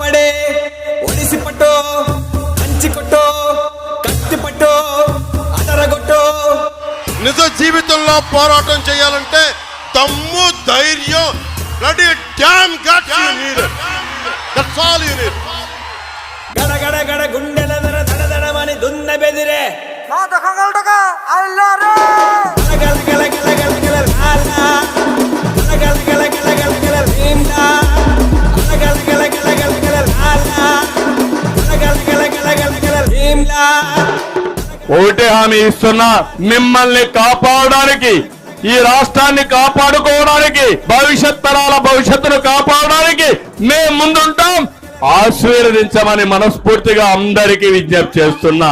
పడే ఒడిసి పట్టు కంచి కొట్టు కత్తి పట్టు అదరగొట్టు. నిజ జీవితంలో పోరాటం చేయాలంటే దమ్ము ధైర్యం bloody damn guts you need it. That's all you need. గడ గడ గడ గుండెల దర దడ దడమని దున్న బెదిరే నా దఖంగల్టక అల్లారే గల గల గల గల గల లాలా గల గల గల గల గల రీండా గల గల గల గల గల లాలా గల గల గల గల గల రీండా. ఒకటే హామీ ఇస్తున్నా, మిమ్మల్ని కాపాడడానికి, ఈ రాష్ట్రాన్ని కాపాడుకోవడానికి, భవిష్యత్ తరాల భవిష్యత్తును కాపాడడానికి మేము ముందుంటాం. ఆశీర్వదించమని మనస్ఫూర్తిగా అందరికీ విజ్ఞప్తి చేస్తున్నా.